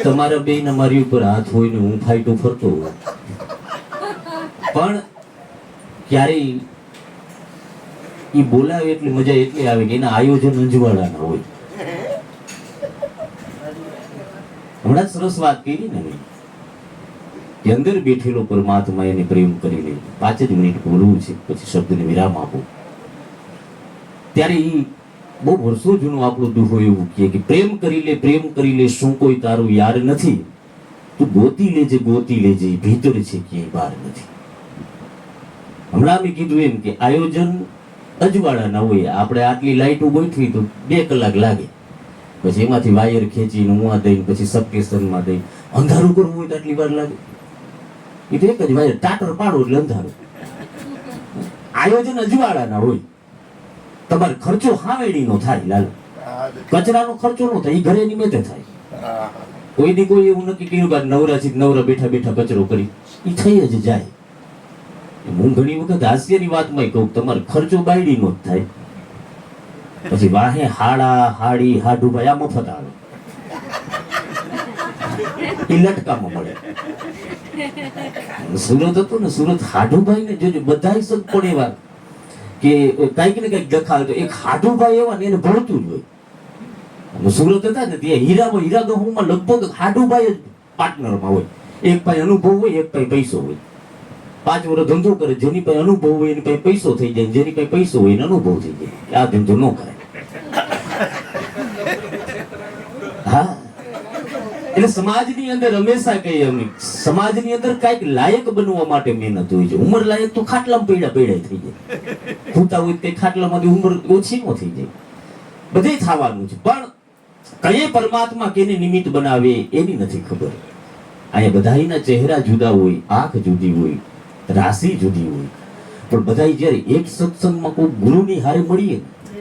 તમારા બે ના મારી ઉપર હાથ હોય ને હું ફાઈટો ફરતો હોય, પણ ક્યારેય ઈ બોલાવે એટલી મજા એટલી આવે કે એના આયોજન અંજવાળાના હોય. હમણાં સરસ વાત કરી ને કે અંદર બેઠેલો પરમાત્મા એને પ્રેમ કરી લે. 5 જ મિનિટ બોલવું છે, પછી શબ્દને વિરામ આપો. ત્યારે ઈ બહુ વર્ષો જૂનું આપણું દુહો એવું કે પ્રેમ કરી લે શું કોઈ તારું યાર નથી, તું ગોતી લેજે ભીતર છે ક્યાંય બહાર નથી. હમણાં અમે કીધું એમ કે આયોજન અજવાળા ના હોય. આપણે આટલી લાઈટો ગોઠવી તો 2 કલાક લાગે, પછી એમાંથી વાયર ખેંચીને હું દઈને પછી સબસ્ટેશનમાં દઈ અંધારું કરવું હોય તો આટલી વાર લાગે. એ તો એક જ વાયર ટાટર પાડો એટલે અંધારું. આયોજન અજવાળા ના હોય. તમારે ખર્ચો હાવેડીનો થાય લાલો, કચરાનો ખર્ચો નો થાય, એ ઘરે નિમિત્તે થાય. કોઈ દી કોઈ એવું નક્કી કર્યું કે નવરા બેઠા કચરો કરી, એ થઈ જ જાય. હું ઘણી વખત હાસ્યની વાતમાં કહું તમારે ખર્ચો બાયડીનો જ થાય, પછી વાહે હાડી હાડુભાઈ આ મફત આવે, એ લટકામાં મળે. સુરત હતું ને, સુરત હાડુભાઈ ને જોજો બધા સદ પણ એવા કે કઈક ને કઈક દખાવે તો એક હાડુભાઈ એવા ને એને ભળતું જ હોય. સુરત હતા ને ત્યાં હીરા ગહુમાં લગભગ હાડુભાઈ જ પાર્ટનરમાં હોય. એક પાસે અનુભવ હોય, એક પાસે પૈસો હોય. 5 વર્ષ ધંધો કરે, જેની પાસે અનુભવ હોય એની પાસે પૈસો થઈ જાય, જેની પાસે પૈસો હોય એને અનુભવ થઈ જાય. આ ધંધો ન કરે. હા, એટલે સમાજની અંદર હંમેશા કહીએ અમે, સમાજની અંદર કઈક લાયક બનવા માટે મહેનત હોય છે. ઉંમર લાયક તો ખાટલામાં પૈડા થઈ જાય, ખૂતા હોય કઈ ખાટલામાંથી ઉંમર ઓછી ન થઈ જાય, બધે થવાનું છે. પણ કઈ પરમાત્મા કેને નિમિત્ત બનાવે એની નથી ખબર. અહીંયા બધાના ચહેરા જુદા હોય, આંખ જુદી હોય, રાશિ જુદી હોય, પણ બધા જયારે એક સત્સંગમાં કોઈ ગુરુની હારે મળીએ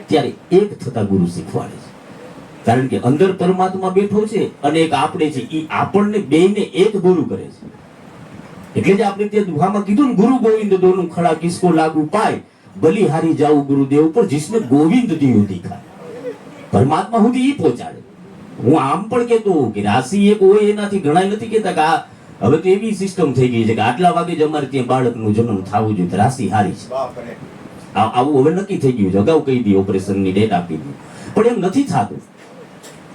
ત્યારે એક થતા ગુરુ શીખવાડે છે. કારણ કે અંદર પરમાત્મા બેઠો છે અને એક આપણે છે, એ આપણને બેયને એક ગુરુ કરે છે. એટલે જ આપણે ત્યાં દુહામાં કીધું ને, ગુરુ ગોવિંદ દોનું ખડા કિસકો લાગુ પાય, બલી હારી જાઉં ગુરુદેવ પર जिसने ગોવિંદ દિયો દીખાય. પરમાત્મા સુધી ઈ પહોંચાડે. હું આમ પણ કેતો હોઉં કે રાશિ એક હોય એનાથી ઘણા નથી કેતા કે આ હવે તો એવી સિસ્ટમ થઈ ગઈ છે કે આટલા વાગે જ અમારે ત્યાં બાળકનું જન્મ થવું જોઈએ, રાશિ હારી છે. આવું હવે નક્કી થઈ ગયું છે. અગાઉ કહી દી, ઓપરેશનની ડેટ આપી દી, પણ એમ નથી થતું.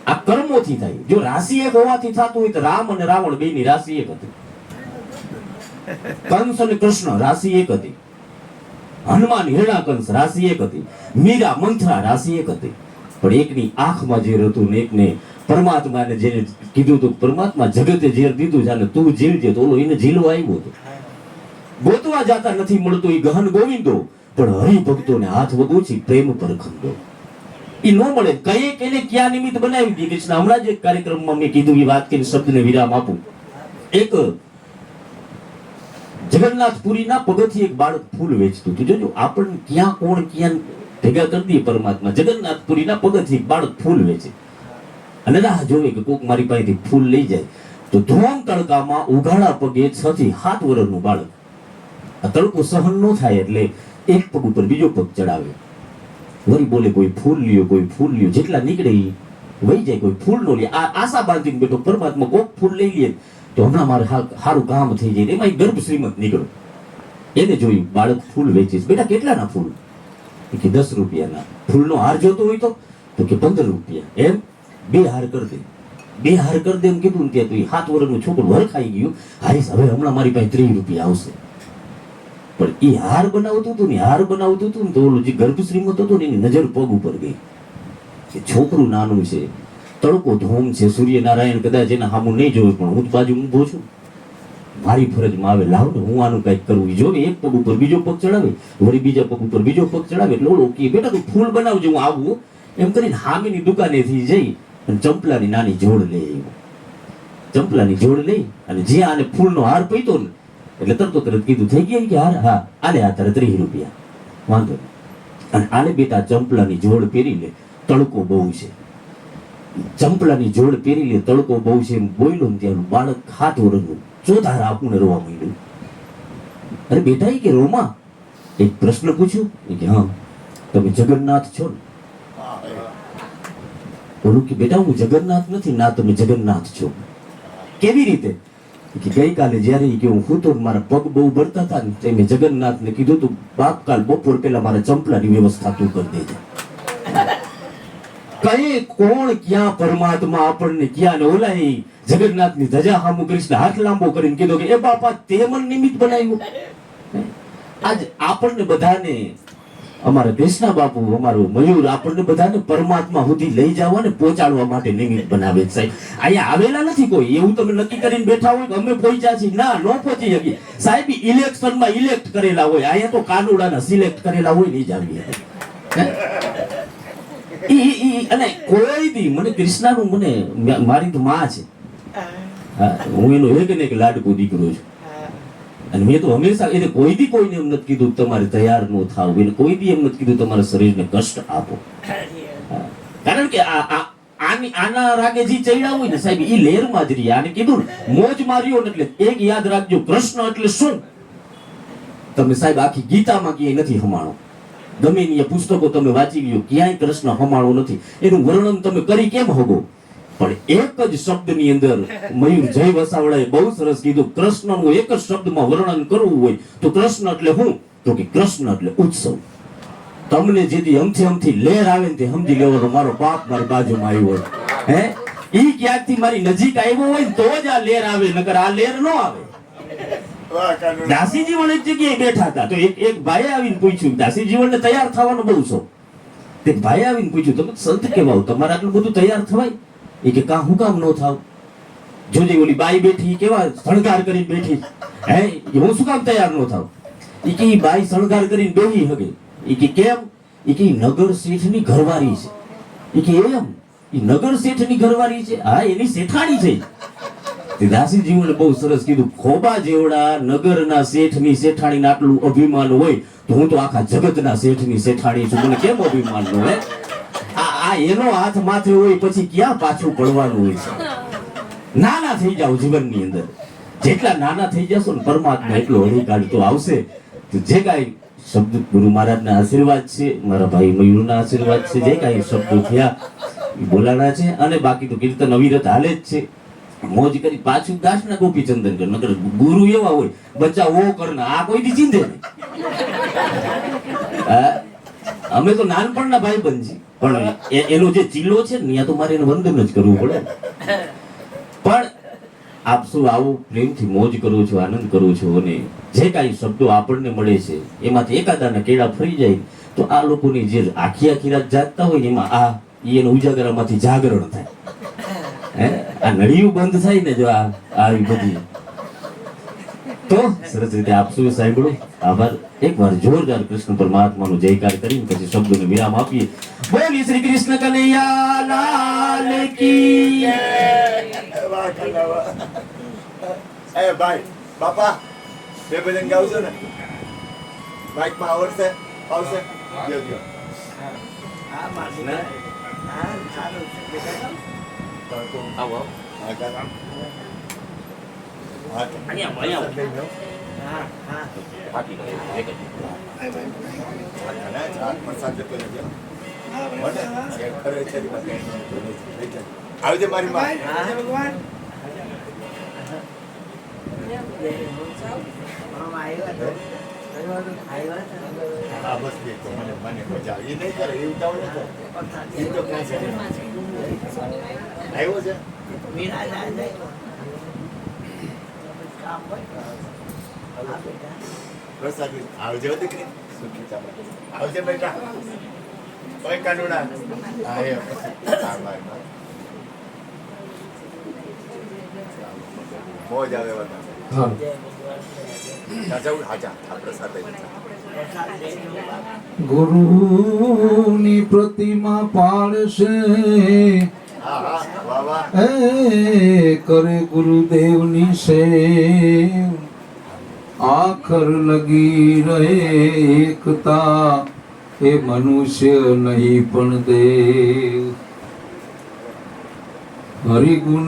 આ કર્મોથી થાય. જો રાશિ એક હોવાથી થતું હોય તો રામ અને રાવણ બેની રાશિ એક હતી, કંસ અને કૃષ્ણ રાશિ એક હતી, હનુમાન હિરણાકંસ રાશિ એક હતી, મીરા મંથરા રાશિ એક હતી. પણ એકની આંખમાં ઝેર હતું ને એકને પરમાત્માને જેને કીધું હતું, પરમાત્મા જગતે ઝેર દીધું છે અને તું ઝીલજે, તો ઓલો એને ઝીલવા આવ્યો હતો. ગોતવા જાતા નથી મળતો એ ગહન ગોવિંદો, પણ હરિભક્તોને હાથ વગોચી પ્રેમ પર ખંડો. એ ન મળે. કઈ એને ક્યાં નિમિત્ત બનાવી દી કૃષ્ણ. હમણાં જ એક કાર્યક્રમમાં મેં કીધું, એ વાત કરીને શબ્દને વિરામ આપું. એક જગન્નાથપુરીના પગથી એક બાળક ફૂલ વેચતું હતું. જોજો આપણને ક્યાં કોણ ક્યાં ભેગા કરી દઈએ પરમાત્મા. જગન્નાથપુરીના પગથી એક બાળક ફૂલ વેચે અને રાહ જોવે કે કોક મારી પાસેથી ફૂલ લઈ જાય. તો ધોમ તડકામાં ઉઘાડા પગે 6 થી 7 વર્ષનું બાળક, આ તડકો સહન ન થાય એટલે એક પગ ઉપર બીજો પગ ચડાવે. વળી બોલે કોઈ ફૂલ લ્યો, જેટલા નીકળે એ વહી જાય, કોઈ ફૂલ નો લે. આ આશા બાંધીને બેઠો પરમાત્મા કોક ફૂલ લઈ લે તો હમણાં મારે સારું કામ થઈ જાય. એમાં ગર્ભ શ્રીમંત નીકળો. એને જોયું બાળક ફૂલ વેચીશ. બેટા કેટલાના ફૂલ? કે 10 રૂપિયાના. ફૂલનો હાર જોતો હોય તો કે 15 રૂપિયા. એમ 2 હાર કરી દે, 2 હાર કરી દે એમ કીધું ને ત્યાં તો 7 વર્ષનું છોકરું વર ખાઈ ગયું. હારીશ હવે હમણાં મારી પાસે 30 રૂપિયા આવશે. પણ એ હાર બનાવતું હતું ને તો ઓલું જે ગર્ભ શ્રીમંત હતો ને એની નજર પગ ઉપર ગઈ કે છોકરું નાનું છે, તડકો ધોમ છે, સૂર્યનારાયણ કદાચ એના સામું નહીં જોયું, પણ હું જ બાજુ ઊભો છું, મારી ફરજમાં આવે, લાવ ને હું આનું કઈક કરવું. જો ને એક પગ ઉપર બીજો પગ ચડાવે, વળી બીજા પગ ઉપર બીજો પગ ચડાવે, એટલે ઓલો કે બેટા તું ફૂલ બનાવજો હું આવું એમ કરીને હામીની દુકાનેથી જઈ અને ચંપલાની નાની જોડ લઈ આવ્યો. ચંપલાની જોડ લઈ અને જે આને ફૂલનો હાર પૈતો ને એટલે તરત કીધું થઈ ગયા કે હાર, હા આલે આ તારે 30 રૂપિયા, વાંધો નહીં. અને આને બેટા ચંપલાની જોડ પહેરી લે, તડકો બહુ છે. ચંપલાની જોડ પહેરી લે, તડકો બહુ છે એમ બોલ્યો ને ત્યાં બાળક 7 વર્ષનું ચોધાર આપણને રોવા માંડ્યું. અરે બેટા એ કે રોમા, એક પ્રશ્ન પૂછ્યું કે હા તમે જગન્નાથ છો ને? બોલું કે બેટા હું જગન્નાથ નથી. ના, તમે જગન્નાથ છો. કેવી રીતે? કે ગઈકાલે જ્યારે કે હું સૂતો મારા પગ બહુ બળતા હતા ને તે મેં જગન્નાથને કીધું તું બાપ કાલ બપોર પહેલા મારા ચંપલાની વ્યવસ્થા તું કરી દેજે. કઈ કોણ ક્યાં પરમાત્મા આપણને ક્યાં ને ઓલા એ જગન્નાથની ધજા સામુ કૃષ્ણ હાથ લાંબો કરીને કીધું કે એ બાપા તે મન નિમિત્ત બનાવ્યું. આજ આપણને બધાને અમારા કૃષ્ણ બાપુ અમારો મયુર આપણને બધાને પરમાત્મા સુધી લઈ જવા ને પહોંચાડવા માટે નિમિત્ત બનાવે છે. સાહેબ અહીંયા આવેલા નથી કોઈ એવું તમે નક્કી કરીને બેઠા હોય કે અમે પહોંચ્યા છીએ. ના, ન પહોંચી શકીએ. સાહેબ ઇલેક્શનમાં ઇલેક્ટ કરેલા હોય. અહીંયા તો કાનુડાના સિલેક્ટ કરેલા હોય નહીં જ આવીએ. અને કોઈ દી મને કૃષ્ણાનું મને મારી તો માં છે. હું એનો એક ને એક લાડકો દીકરો છું. અને મેં તો હંમેશા એને કોઈ દી કોઈને એમ નથી કીધું તમારે તૈયાર ન થાવ. એને કોઈ દી એમ નથી કીધું તમારા શરીરને કષ્ટ આપો. કારણ કે આના રાગે જે ચડ્યા હોય ને સાહેબ એ લેરમાં જ રહી. આને કીધું ને મોજ માર્યો ને એટલે એક યાદ રાખજો, કૃષ્ણ એટલે શું? તમે સાહેબ આખી ગીતામાં ક્યાંય નથી હમાણો. ગમે એ પુસ્તકો તમે વાંચી લ્યો, ક્યાંય કૃષ્ણ હમાણો નથી. એનું વર્ણન તમે કરી કેમ હગો? પણ એક જ શબ્દની અંદર મયુર જય વસાવડાએ બહુ સરસ કીધું. કૃષ્ણનું એક જ શબ્દમાં વર્ણન કરવું હોય તો કૃષ્ણ એટલે શું? તો કે કૃષ્ણ એટલે ઉત્સવ. તમને જેથી અમથી લહેર આવે ને તે સમજી લેવાનો મારો બાપ મારી બાજુમાં આવ્યો હે. ઈ ક્યાંકથી મારી નજીક આવ્યો હોય તો જ આ લહેર આવે, નકર આ લહેર ન આવે. દાસી જીવન એક જગ્યાએ બેઠા હતા તો એક ભાઈ આવીને પૂછ્યું, દાસી જીવનને તૈયાર થવાનો બહુ શોખ. તે ભાઈ આવીને પૂછ્યું તમે સંત કેવા તમારે આટલું બધું તૈયાર થવાય? એ કે કા હું કામ ન થાવ? જોજે ઓલી બાઈ બેઠી કેવા શણગાર કરીને બેઠી હે, હું શું કામ તૈયાર ન થાવ? એ કે બાઈ શણગાર કરીને બેહી હગે. એ કે કેમ? એ કે નગર શેઠની ઘરવાળી છે. એ કે એમ? એ નગર શેઠની ઘરવાળી છે? હા, એની શેઠાણી છે. તે દાસી જીવને બહુ સરસ કીધું, ખોબા જેવડા નગરના શેઠની શેઠાણીને આટલું અભિમાન હોય તો હું તો આખા જગતના શેઠની શેઠાણી છું, મને કેમ અભિમાન ન હોય? આ એનો હાથ માથે હોય પછી ક્યાં પાછું પડવાનું હોય છે? નાના થઈ જાવ જીવનની અંદર. જેટલા નાના થઈ જશો ને પરમાત્મા એટલો અધિકાર તો આવશે. તો જે કાંઈ શબ્દ ગુરુ મહારાજના આશીર્વાદ છે, મારા ભાઈ મયુરના આશીર્વાદ છે, જે કાંઈ શબ્દો થયા એ બોલાના છે. અને બાકી તો કીર્તન અવિરત હાલે જ છે. મોજ કરી પાછું દાસ ના ગોપીચંદન કર. નકર ગુરુ એવા હોય બચ્ચા ઓ કરના આ કોઈ દી ચીંધે નહીં. અમે તો નાનપણના ભાઈ બંધ છીએ પણ એનો જે ચીલો છે ને ત્યાં તો મારે એને વંદન જ કરવું પડે. પણ આપ શું આવું પ્રેમથી મોજ કરો છો, આનંદ કરો છો અને જે કાંઈ શબ્દો આપણને મળે છે એમાંથી એકાદાના કેળા ફરી જાય તો આ લોકોની જે આખી આખી રાત જાગતા હોય ને એમાં આ એનો ઉજાગરામાંથી જાગરણ થાય. આ નળિયું બંધ થાય ને જો આવી બધી તો સરસ રીતે આપ શું સાંભળો. આભાર. એકવાર જોરદાર કૃષ્ણ પરમાત્માનો જયકાર કરીને પછી શબ્દોને વિરામ આપીએ. બોલી શ્રી કૃષ્ણ કનૈયા લાલ કી જય. એ ભાઈ બાપા બે ભજન ગાવશો ને? માઈક માં આવડશે? આવશે? ગયો ગયો. હા માસી ને હા સારું છે બેટા. આવો હા કાકા હા અહીંયા હા હા બાકી એક જ ના પ્રસાદ જતો નથી. મને ખરે છે આવજે મારી માં. હા ભગવાન હા બસ મને મજા આવી. એ નહીં કરે એ ઉતાવળ નતો. એ તો ક્યાં છે આવ્યો છે પ્રસાદ. આવજે દીકરી આવજે બેટા. કોઈ કાનુડા હા એ મોજ આવે બધા. ગુરુની પ્રતિમા પાળશે એ કરે ગુરુદેવની સેવ. આખર લગી રહે એકતા એ મનુષ્ય નહીં પણ દેવ. હરિગુણ